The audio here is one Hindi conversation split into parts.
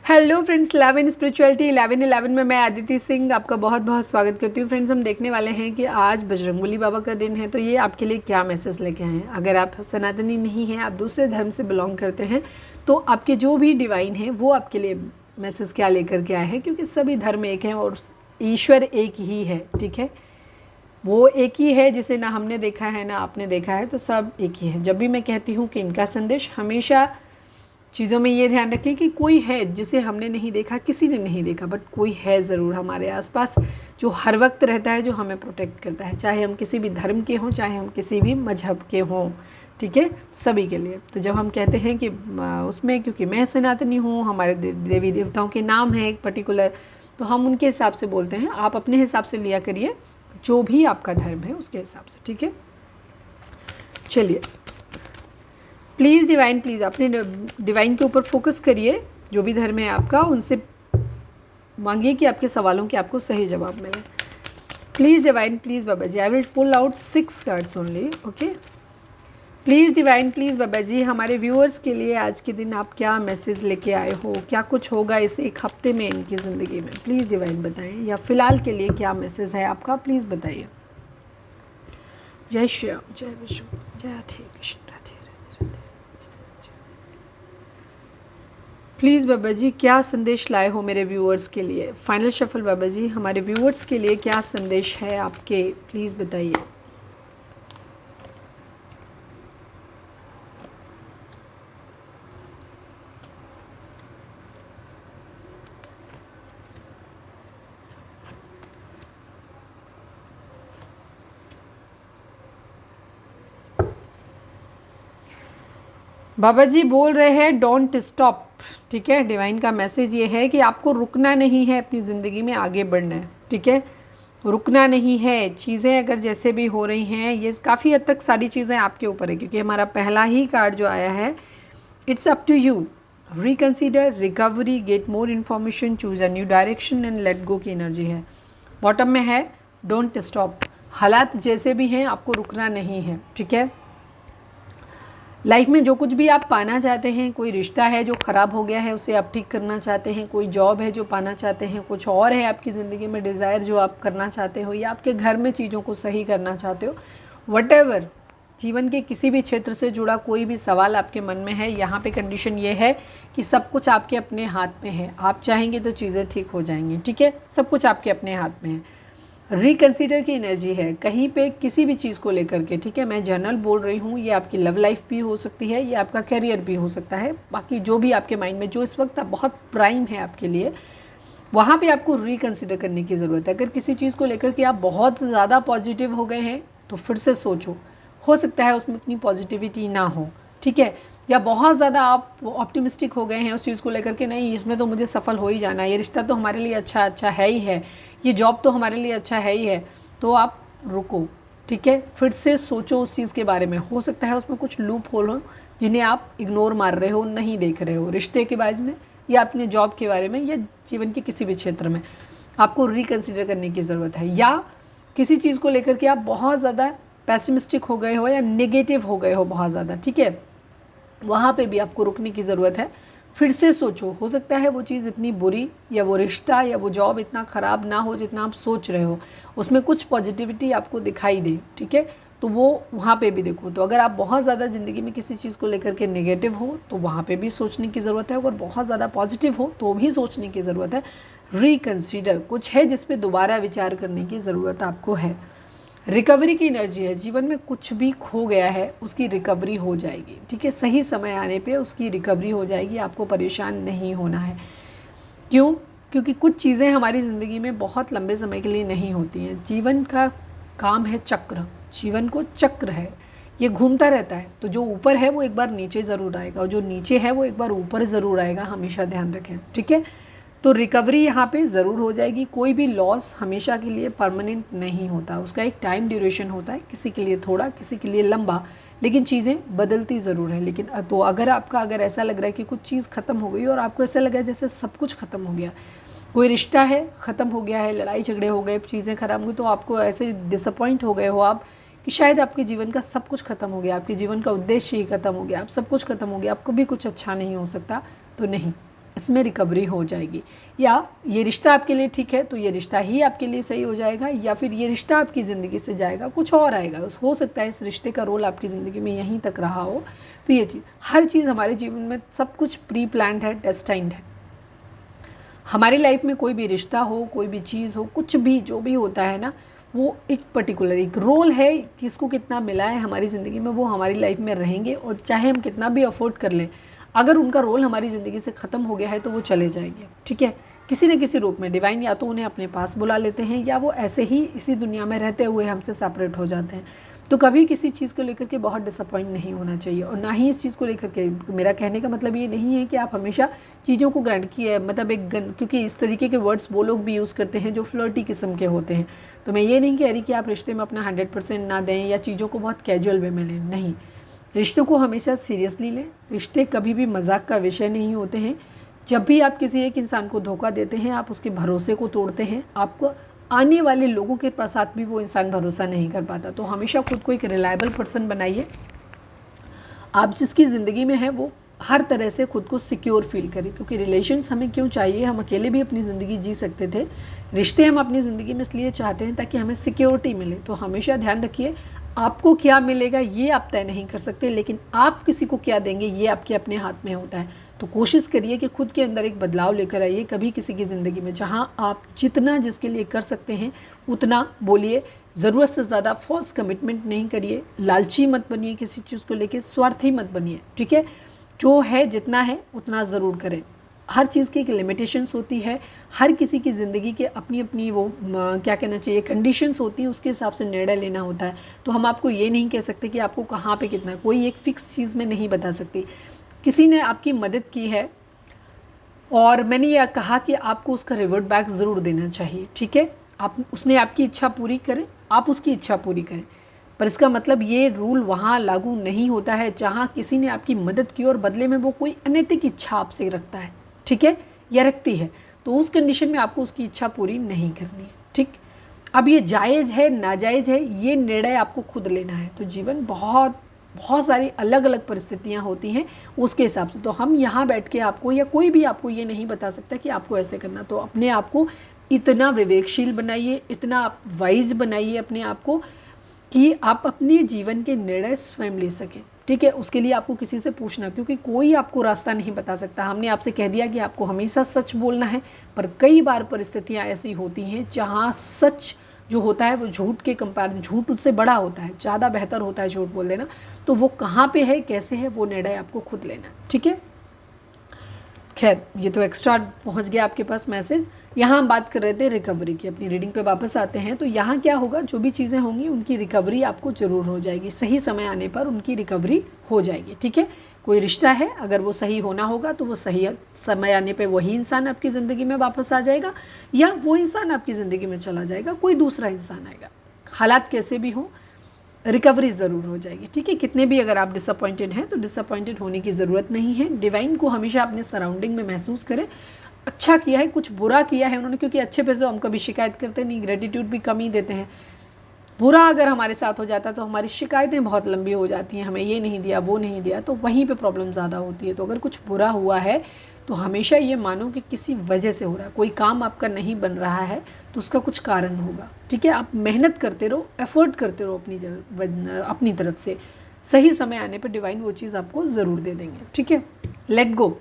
हेलो फ्रेंड्स, 11 स्पिरिचुअलिटी 11 में मैं आदिति सिंह आपका बहुत बहुत स्वागत करती हूँ। फ्रेंड्स, हम देखने वाले हैं कि आज बजरंगबली बाबा का दिन है, तो ये आपके लिए क्या मैसेज लेके आए हैं। अगर आप सनातनी नहीं हैं, आप दूसरे धर्म से बिलोंग करते हैं, तो आपके जो भी डिवाइन हैं वो आपके लिए मैसेज क्या लेकर के आए हैं, क्योंकि सभी धर्म एक हैं और ईश्वर एक ही है। ठीक है, वो एक ही है जिसे ना हमने देखा है ना आपने देखा है, तो सब एक ही है। जब भी मैं कहती हूँ कि इनका संदेश, हमेशा चीज़ों में ये ध्यान रखें कि कोई है जिसे हमने नहीं देखा, किसी ने नहीं देखा, बट कोई है ज़रूर हमारे आसपास जो हर वक्त रहता है, जो हमें प्रोटेक्ट करता है, चाहे हम किसी भी धर्म के हों, चाहे हम किसी भी मजहब के हों। ठीक है, सभी के लिए। तो जब हम कहते हैं कि उसमें, क्योंकि मैं सनातनी हूँ, हमारे देवी देवताओं के नाम है एक पर्टिकुलर, तो हम उनके हिसाब से बोलते हैं। आप अपने हिसाब से लिया करिए, जो भी आपका धर्म है उसके हिसाब से। ठीक है, चलिए, प्लीज़ डिवाइन, प्लीज़ अपने डिवाइन के ऊपर फोकस करिए। जो भी धर्म है आपका, उनसे मांगिए कि आपके सवालों के आपको सही जवाब मिले। Please divine, please Baba ji, I will pull out 6 cards only. Okay, please divine, please Baba ji, हमारे व्यूअर्स के लिए आज के दिन आप क्या मैसेज लेके आए हो, क्या कुछ होगा इस एक हफ्ते में इनकी ज़िंदगी में। प्लीज़ डिवाइन बताएं, या फ़िलहाल के लिए क्या मैसेज है आपका, प्लीज़ बताइए। जय श्री राम, जय विष्णु, जय राधे कृष्ण। प्लीज़ बाबा जी, क्या संदेश लाए हो मेरे व्यूअर्स के लिए। फाइनल शफल बाबा जी, हमारे व्यूअर्स के लिए क्या संदेश है आपके, प्लीज़ बताइए। बाबा जी बोल रहे हैं डोंट स्टॉप। ठीक है, डिवाइन का मैसेज ये है कि आपको रुकना नहीं है, अपनी ज़िंदगी में आगे बढ़ना है। ठीक है, रुकना नहीं है। चीज़ें अगर जैसे भी हो रही हैं, ये काफ़ी हद तक सारी चीज़ें आपके ऊपर है, क्योंकि हमारा पहला ही कार्ड जो आया है, it's up to you. Reconsider, recovery, get more information, choose a new direction and let go की एनर्जी है। बॉटम में है डोंट स्टॉप। हालात जैसे भी हैं, आपको रुकना नहीं है। ठीक है, लाइफ में जो कुछ भी आप पाना चाहते हैं, कोई रिश्ता है जो ख़राब हो गया है उसे आप ठीक करना चाहते हैं, कोई जॉब है जो पाना चाहते हैं, कुछ और है आपकी ज़िंदगी में डिज़ायर जो आप करना चाहते हो, या आपके घर में चीज़ों को सही करना चाहते हो, वटेवर, जीवन के किसी भी क्षेत्र से जुड़ा कोई भी सवाल आपके मन में है, यहाँ पे कंडीशन ये है कि सब कुछ आपके अपने हाथ में है। आप चाहेंगे तो चीज़ें ठीक हो जाएंगी। ठीक है, सब कुछ आपके अपने हाथ में है। रिकन्सिडर की एनर्जी है कहीं पे किसी भी चीज़ को लेकर के। ठीक है, मैं जनरल बोल रही हूँ, ये आपकी लव लाइफ भी हो सकती है, ये आपका करियर भी हो सकता है। बाकी जो भी आपके माइंड में जो इस वक्त बहुत प्राइम है आपके लिए, वहाँ पे आपको रिकन्सिडर करने की ज़रूरत है। अगर किसी चीज़ को लेकर के आप बहुत ज़्यादा पॉजिटिव हो गए हैं, तो फिर से सोचो, हो सकता है उसमें उतनी पॉजिटिविटी ना हो। ठीक है, या बहुत ज़्यादा आप ऑप्टिमिस्टिक हो गए हैं उस चीज़ को लेकर के, नहीं इसमें तो मुझे सफल हो ही जाना है, ये रिश्ता तो हमारे लिए अच्छा है ही है, ये जॉब तो हमारे लिए अच्छा है ही है, तो आप रुको। ठीक है, फिर से सोचो उस चीज़ के बारे में। हो सकता है उसमें कुछ लूप होल हो जिन्हें आप इग्नोर मार रहे हो, नहीं देख रहे हो। रिश्ते के बारे में, या अपने जॉब के बारे में, या जीवन के किसी भी क्षेत्र में आपको रिकन्सिडर करने की ज़रूरत है। या किसी चीज़ को लेकर के आप बहुत ज़्यादा पैसिमिस्टिक हो गए हो या नेगेटिव हो गए हो बहुत ज़्यादा, ठीक है, वहाँ पे भी आपको रुकने की ज़रूरत है। फिर से सोचो, हो सकता है वो चीज़ इतनी बुरी, या वो रिश्ता या वो जॉब इतना ख़राब ना हो जितना आप सोच रहे हो, उसमें कुछ पॉजिटिविटी आपको दिखाई दे। ठीक है, तो वो वहाँ पे भी देखो। तो अगर आप बहुत ज़्यादा ज़िंदगी में किसी चीज़ को लेकर के नेगेटिव हो, तो वहाँ पे भी सोचने की ज़रूरत है। अगर बहुत ज़्यादा पॉजिटिव हो तो भी सोचने की ज़रूरत है। रिकन्सिडर, कुछ है जिस पे दोबारा विचार करने की ज़रूरत आपको है। रिकवरी की एनर्जी है, जीवन में कुछ भी खो गया है उसकी रिकवरी हो जाएगी। ठीक है, सही समय आने पे उसकी रिकवरी हो जाएगी, आपको परेशान नहीं होना है। क्यों? क्योंकि कुछ चीज़ें हमारी ज़िंदगी में बहुत लंबे समय के लिए नहीं होती हैं। जीवन का काम है चक्र, जीवन को चक्र है, ये घूमता रहता है। तो जो ऊपर है वो एक बार नीचे ज़रूर आएगा, और जो नीचे है वो एक बार ऊपर ज़रूर आएगा, हमेशा ध्यान रखें। ठीक है, तो रिकवरी यहाँ पे ज़रूर हो जाएगी। कोई भी लॉस हमेशा के लिए परमानेंट नहीं होता, उसका एक टाइम ड्यूरेशन होता है, किसी के लिए थोड़ा, किसी के लिए लंबा, लेकिन चीज़ें बदलती ज़रूर है। लेकिन तो अगर ऐसा लग रहा है कि कुछ चीज़ ख़त्म हो गई और आपको ऐसा लगा है जैसे सब कुछ ख़त्म हो गया, कोई रिश्ता है ख़त्म हो गया है, लड़ाई झगड़े हो गए, चीज़ें ख़राब हो गई, तो आपको ऐसे डिसअपॉइंट हो गए हो आप कि शायद आपके जीवन का सब कुछ ख़त्म हो गया, आपके जीवन का उद्देश्य ही ख़त्म हो गया, आप सब कुछ ख़त्म हो गया, आपको भी कुछ अच्छा नहीं हो सकता, तो नहीं, इसमें रिकवरी हो जाएगी। या ये रिश्ता आपके लिए ठीक है तो ये रिश्ता ही आपके लिए सही हो जाएगा, या फिर ये रिश्ता आपकी ज़िंदगी से जाएगा, कुछ और आएगा। हो सकता है इस रिश्ते का रोल आपकी ज़िंदगी में यहीं तक रहा हो। तो ये चीज़, हर चीज़ हमारे जीवन में सब कुछ प्री प्लान्ड है, डेस्टाइन्ड है। हमारी लाइफ में कोई भी रिश्ता हो, कोई भी चीज़ हो, कुछ भी जो भी होता है ना, वो एक पर्टिकुलर एक रोल है, किसको कितना मिला है हमारी ज़िंदगी में, वो हमारी लाइफ में रहेंगे। और चाहे हम कितना भी अफोर्ड कर लें, अगर उनका रोल हमारी ज़िंदगी से ख़त्म हो गया है तो वो चले जाएंगे, ठीक है, किसी न किसी रूप में। डिवाइन या तो उन्हें अपने पास बुला लेते हैं, या वो ऐसे ही इसी दुनिया में रहते हुए हमसे सेपरेट हो जाते हैं। तो कभी किसी चीज़ को लेकर के बहुत डिसअपॉइंट नहीं होना चाहिए, और ना ही इस चीज़ को लेकर के, मेरा कहने का मतलब ये नहीं है कि आप हमेशा चीज़ों को ग्रांट किए, मतलब क्योंकि इस तरीके के वर्ड्स वो लोग भी यूज़ करते हैं जो फ्लर्टी किस्म के होते हैं। तो मैं ये नहीं कह रही कि आप रिश्ते में अपना 100% ना दें या चीज़ों को बहुत कैजुअल वे में लें, नहीं। रिश्तों को हमेशा सीरियसली लें। रिश्ते कभी भी मजाक का विषय नहीं होते हैं। जब भी आप किसी एक इंसान को धोखा देते हैं, आप उसके भरोसे को तोड़ते हैं। आपको आने वाले लोगों के साथ भी वो इंसान भरोसा नहीं कर पाता। तो हमेशा खुद को एक रिलायबल पर्सन बनाइए। आप जिसकी ज़िंदगी में है वो हर तरह से खुद को सिक्योर फील करें, क्योंकि रिलेशंस हमें क्यों चाहिए, हम अकेले भी अपनी ज़िंदगी जी सकते थे। रिश्ते हम अपनी ज़िंदगी में इसलिए चाहते हैं ताकि हमें सिक्योरिटी मिले। तो हमेशा ध्यान रखिए, आपको क्या मिलेगा ये आप तय नहीं कर सकते, लेकिन आप किसी को क्या देंगे ये आपके अपने हाथ में होता है। तो कोशिश करिए कि खुद के अंदर एक बदलाव लेकर आइए। कभी किसी की ज़िंदगी में जहाँ आप जितना जिसके लिए कर सकते हैं उतना बोलिए। ज़रूरत से ज़्यादा फॉल्स कमिटमेंट नहीं करिए। लालची मत बनिए किसी चीज़ को लेकर, स्वार्थी मत बनिए, ठीक है। जो है जितना है उतना ज़रूर करें। हर चीज़ की एक लिमिटेशंस होती है। हर किसी की ज़िंदगी के अपनी अपनी वो क्या कहना चाहिए कंडीशंस होती हैं, उसके हिसाब से निर्णय लेना होता है। तो हम आपको ये नहीं कह सकते कि आपको कहाँ पे कितना, कोई एक फ़िक्स चीज़ में नहीं बता सकती। किसी ने आपकी मदद की है और मैंने यह कहा कि आपको उसका रिवर्ट बैक ज़रूर देना चाहिए, ठीक है। उसने आपकी इच्छा पूरी करे, आप उसकी इच्छा पूरी करें। पर इसका मतलब ये रूल वहाँ लागू नहीं होता है जहाँ किसी ने आपकी मदद की और बदले में वो कोई अनैतिक इच्छा आपसे रखता है, ठीक है, या रखती है। तो उस कंडीशन में आपको उसकी इच्छा पूरी नहीं करनी है, ठीक। अब ये जायज़ है नाजायज़ है, ये निर्णय आपको खुद लेना है। तो जीवन बहुत सारी अलग अलग परिस्थितियाँ होती हैं, उसके हिसाब से। तो हम यहाँ बैठ के आपको या कोई भी आपको ये नहीं बता सकता कि आपको ऐसे करना। तो अपने आप को इतना विवेकशील बनाइए, इतना वाइज बनाइए अपने आप को कि आप अपने जीवन के निर्णय स्वयं ले सकें, ठीक है। उसके लिए आपको किसी से पूछना, क्योंकि कोई आपको रास्ता नहीं बता सकता। हमने आपसे कह दिया कि आपको हमेशा सच बोलना है, पर कई बार परिस्थितियाँ ऐसी होती हैं जहाँ सच जो होता है वो झूठ के कंपेरिजन, झूठ उससे बड़ा होता है, ज़्यादा बेहतर होता है झूठ बोल देना। तो वो कहाँ पे है, कैसे है, वो निर्णय आपको खुद लेना है, ठीक है। खैर, ये तो एक्स्ट्रा पहुंच गया आपके पास मैसेज। यहाँ हम बात कर रहे थे रिकवरी की। अपनी रीडिंग पे वापस आते हैं। तो यहाँ क्या होगा, जो भी चीज़ें होंगी उनकी रिकवरी आपको ज़रूर हो जाएगी। सही समय आने पर उनकी रिकवरी हो जाएगी, ठीक है। कोई रिश्ता है, अगर वो सही होना होगा तो वो सही समय आने पे वही इंसान आपकी ज़िंदगी में वापस आ जाएगा, या वो इंसान आपकी ज़िंदगी में चला जाएगा, कोई दूसरा इंसान आएगा। हालात कैसे भी हों, रिकवरी ज़रूर हो जाएगी, ठीक है। कितने भी अगर आप डिसअपॉइंटेड हैं तो डिसअपॉइंटेड होने की ज़रूरत नहीं है। डिवाइन को हमेशा अपने सराउंडिंग में महसूस करें, अच्छा किया है, कुछ बुरा किया है उन्होंने, क्योंकि अच्छे पे से हम कभी शिकायत करते नहीं, ग्रेटिट्यूड भी कम ही देते हैं। बुरा अगर हमारे साथ हो जाता है तो हमारी शिकायतें बहुत लंबी हो जाती हैं, हमें ये नहीं दिया, वो नहीं दिया, तो वहीं पे प्रॉब्लम ज़्यादा होती है। तो अगर कुछ बुरा हुआ है तो हमेशा ये मानो कि किसी वजह से हो रहा है। कोई काम आपका नहीं बन रहा है तो उसका कुछ कारण होगा, ठीक है। आप मेहनत करते रहो, एफर्ट करते रहो अपनी तरफ से। सही समय आने पर डिवाइन वो चीज़ आपको ज़रूर दे देंगे, ठीक है। Let go.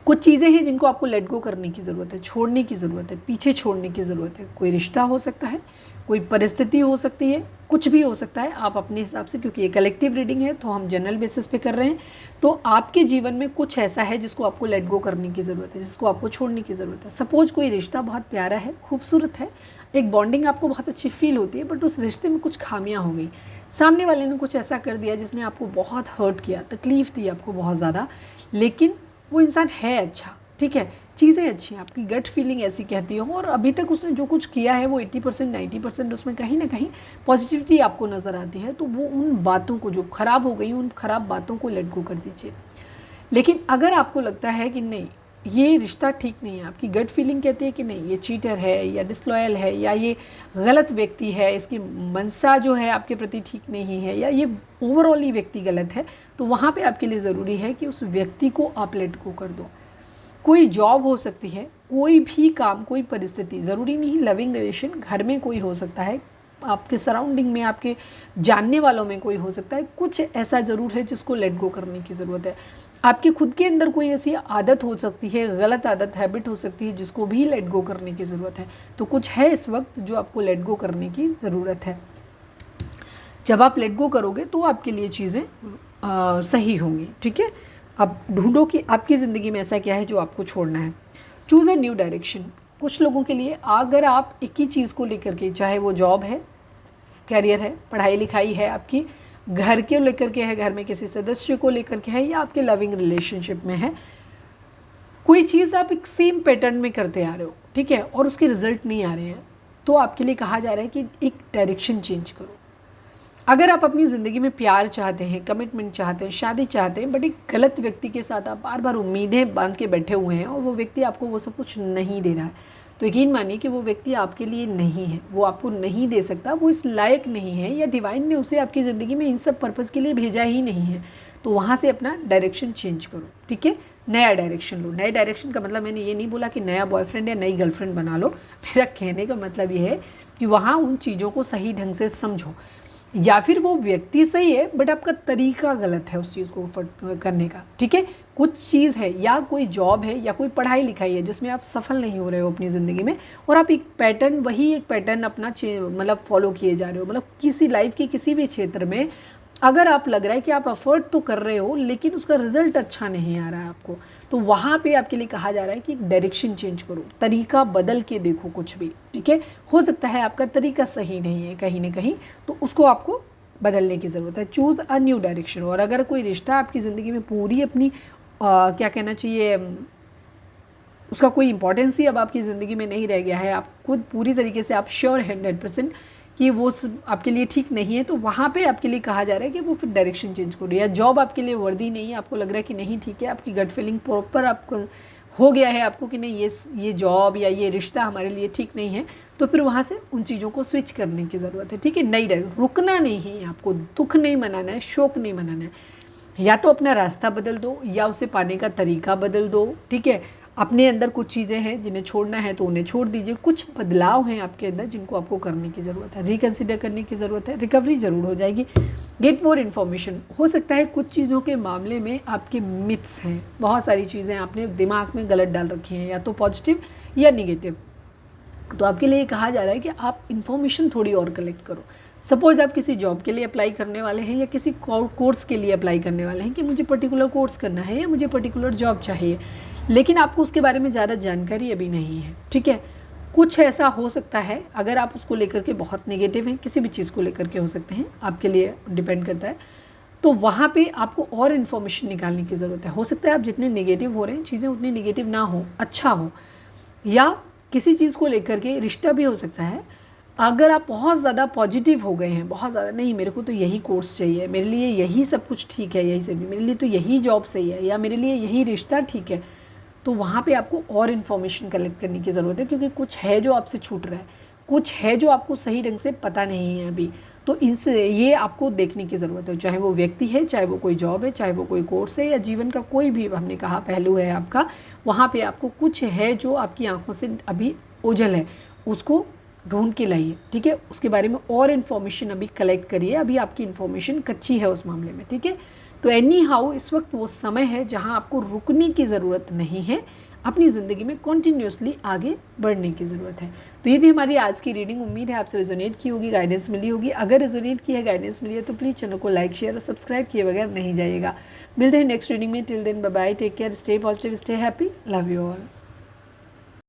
कुछ चीज़ें हैं जिनको आपको लेट गो करने की ज़रूरत है, छोड़ने की ज़रूरत है, पीछे छोड़ने की ज़रूरत है। कोई रिश्ता हो सकता है, कोई परिस्थिति हो सकती है, कुछ भी हो सकता है। आप अपने हिसाब से, क्योंकि ये कलेक्टिव रीडिंग है तो हम जनरल बेसिस पे कर रहे हैं। तो आपके जीवन में कुछ ऐसा है जिसको आपको लेट गो करने की ज़रूरत है, जिसको आपको छोड़ने की ज़रूरत है। सपोज कोई रिश्ता बहुत प्यारा है, खूबसूरत है, एक बॉन्डिंग आपको बहुत अच्छी फील होती है, बट उस रिश्ते में कुछ खामियाँ हो गई। सामने वाले ने कुछ ऐसा कर दिया जिसने आपको बहुत हर्ट किया, तकलीफ़ दी आपको बहुत ज़्यादा, लेकिन वो इंसान है अच्छा, ठीक है, चीज़ें अच्छी हैं, आपकी गट फीलिंग ऐसी कहती हो, और अभी तक उसने जो कुछ किया है वो 80% 90% उसमें कहीं ना कहीं पॉजिटिविटी आपको नज़र आती है। तो वो उन बातों को जो ख़राब हो गई, उन ख़राब बातों को लेट गो कर दीजिए। लेकिन अगर आपको लगता है कि नहीं ये रिश्ता ठीक नहीं है, आपकी गट फीलिंग कहती है कि नहीं ये चीटर है या डिसलॉयल है या ये गलत व्यक्ति है, इसकी मनसा जो है आपके प्रति ठीक नहीं है, या ये ओवरऑल ही व्यक्ति गलत है, तो वहाँ पे आपके लिए ज़रूरी है कि उस व्यक्ति को आप लेट गो कर दो। कोई जॉब हो सकती है, कोई भी काम, कोई परिस्थिति, ज़रूरी नहीं लविंग रिलेशन, घर में कोई हो सकता है, आपके सराउंडिंग में, आपके जानने वालों में कोई हो सकता है, कुछ ऐसा ज़रूर है जिसको लेट गो करने की ज़रूरत है। आपके खुद के अंदर कोई ऐसी आदत हो सकती है, गलत आदत, हैबिट हो सकती है जिसको भी लेट गो करने की ज़रूरत है। तो कुछ है इस वक्त जो आपको लेट गो करने की ज़रूरत है। जब आप लेट गो करोगे तो आपके लिए चीज़ें सही होंगी, ठीक है। अब ढूंढो कि आपकी ज़िंदगी में ऐसा क्या है जो आपको छोड़ना है। Choose a new direction. कुछ लोगों के लिए अगर आप एक ही चीज़ को लेकर के, चाहे वो जॉब है, कैरियर है, पढ़ाई लिखाई है, आपकी घर के लेकर के है, घर में किसी सदस्य को लेकर के है, या आपके लविंग रिलेशनशिप में है, कोई चीज़ आप एक सेम पैटर्न में करते आ रहे हो, ठीक है, और उसके रिजल्ट नहीं आ रहे हैं, तो आपके लिए कहा जा रहा है कि एक डायरेक्शन चेंज करो। अगर आप अपनी ज़िंदगी में प्यार चाहते हैं, कमिटमेंट चाहते हैं, शादी चाहते हैं, बट एक गलत व्यक्ति के साथ आप बार बार उम्मीदें बांध के बैठे हुए हैं और वो व्यक्ति आपको वो सब कुछ नहीं दे रहा है, तो यकीन मानिए कि वो व्यक्ति आपके लिए नहीं है, वो आपको नहीं दे सकता, वो इस लायक नहीं है, या डिवाइन ने उसे आपकी ज़िंदगी में इन सब पर्पज़ के लिए भेजा ही नहीं है। तो वहाँ से अपना डायरेक्शन चेंज करो, ठीक है, नया डायरेक्शन लो। नए डायरेक्शन का मतलब मैंने ये नहीं बोला कि नया बॉयफ्रेंड या नई गर्लफ्रेंड बना लो। मेरा कहने का मतलब ये है कि वहाँ उन चीज़ों को सही ढंग से समझो, या फिर वो व्यक्ति सही है बट आपका तरीका गलत है उस चीज़ को करने का, ठीक है। कुछ चीज़ है या कोई जॉब है या कोई पढ़ाई लिखाई है जिसमें आप सफल नहीं हो रहे हो अपनी ज़िंदगी में, और आप एक पैटर्न, वही एक पैटर्न अपना मतलब फॉलो किए जा रहे हो, मतलब किसी लाइफ के किसी भी क्षेत्र में अगर आप लग रहा है कि आप एफर्ट तो कर रहे हो लेकिन उसका रिजल्ट अच्छा नहीं आ रहा है आपको, तो वहाँ पे आपके लिए कहा जा रहा है कि डायरेक्शन चेंज करो, तरीका बदल के देखो कुछ भी, ठीक है। हो सकता है आपका तरीका सही नहीं है कहीं ना कहीं, तो उसको आपको बदलने की ज़रूरत है। Choose a new direction. और अगर कोई रिश्ता आपकी ज़िंदगी में पूरी अपनी क्या कहना चाहिए, उसका कोई इंपॉर्टेंस ही अब आपकी ज़िंदगी में नहीं रह गया है, आप खुद पूरी तरीके से आप श्योर है 100% कि वो आपके लिए ठीक नहीं है, तो वहाँ पे आपके लिए कहा जा रहा है कि वो फिर डायरेक्शन चेंज करो। या जॉब आपके लिए वर्दी नहीं है, आपको लग रहा है कि नहीं ठीक है, आपकी गट फीलिंग प्रॉपर आपको हो गया है आपको कि नहीं ये जॉब या ये रिश्ता हमारे लिए ठीक नहीं है, तो फिर वहाँ से उन चीज़ों को स्विच करने की ज़रूरत है, ठीक है। नहीं रुकना नहीं है, आपको दुख नहीं मनाना है, शोक नहीं मनाना है, या तो अपना रास्ता बदल दो या उसे पाने का तरीका बदल दो, ठीक है। अपने अंदर कुछ चीज़ें हैं जिन्हें छोड़ना है तो उन्हें छोड़ दीजिए, कुछ बदलाव हैं आपके अंदर जिनको आपको करने की ज़रूरत है, रिकन्सिडर करने की ज़रूरत है, रिकवरी ज़रूर हो जाएगी। Gate more information. हो सकता है कुछ चीज़ों के मामले में आपके मिथ्स हैं, बहुत सारी चीज़ें आपने दिमाग में गलत डाल रखी हैं, या तो पॉजिटिव या निगेटिव, तो आपके लिए कहा जा रहा है कि आप इन्फॉर्मेशन थोड़ी और कलेक्ट करो। सपोज आप किसी जॉब के लिए अप्लाई करने वाले हैं या किसी कोर्स के लिए अप्लाई करने वाले हैं कि मुझे पर्टिकुलर कोर्स करना है या मुझे पर्टिकुलर जॉब चाहिए, लेकिन आपको उसके बारे में ज़्यादा जानकारी अभी नहीं है, ठीक है। कुछ ऐसा हो सकता है, अगर आप उसको लेकर के बहुत नेगेटिव हैं, किसी भी चीज़ को लेकर के हो सकते हैं, आपके लिए डिपेंड करता है, तो वहाँ पे आपको और इन्फॉर्मेशन निकालने की ज़रूरत है। हो सकता है आप जितने नेगेटिव हो रहे हैं चीज़ें उतनी नेगेटिव ना हो, अच्छा हो, या किसी चीज़ को लेकर के रिश्ता भी हो सकता है, अगर आप बहुत ज़्यादा पॉजिटिव हो गए हैं, बहुत ज़्यादा नहीं मेरे को तो यही कोर्स चाहिए, मेरे लिए यही सब कुछ ठीक है, यही सब, मेरे लिए तो यही जॉब सही है, या मेरे लिए यही रिश्ता ठीक है, तो वहाँ पे आपको और इन्फॉर्मेशन कलेक्ट करने की ज़रूरत है, क्योंकि कुछ है जो आपसे छूट रहा है, कुछ है जो आपको सही ढंग से पता नहीं है अभी, तो इनसे ये आपको देखने की ज़रूरत है। चाहे वो व्यक्ति है, चाहे वो कोई जॉब है, चाहे वो कोई कोर्स है, या जीवन का कोई भी हमने कहा पहलू है आपका, वहाँ पे आपको कुछ है जो आपकी आंखों से अभी ओझल है, उसको ढूंढ के लाइए, ठीक है। उसके बारे में और इन्फॉर्मेशन अभी कलेक्ट करिए, अभी आपकी इन्फॉर्मेशन कच्ची है उस मामले में, ठीक है। तो एनी हाउ इस वक्त वो समय है जहाँ आपको रुकने की ज़रूरत नहीं है, अपनी ज़िंदगी में कॉन्टीन्यूसली आगे बढ़ने की ज़रूरत है। तो ये थी हमारी आज की रीडिंग। उम्मीद है आपसे रेजोनेट की होगी, गाइडेंस मिली होगी। अगर रेजोनेट की है, गाइडेंस मिली है, तो प्लीज़ चैनल को लाइक, शेयर और सब्सक्राइब किए बगैर नहीं जाइएगा। मिलते हैं नेक्स्ट रीडिंग में। Till then bye bye, take care, stay positive, stay happy, love you all.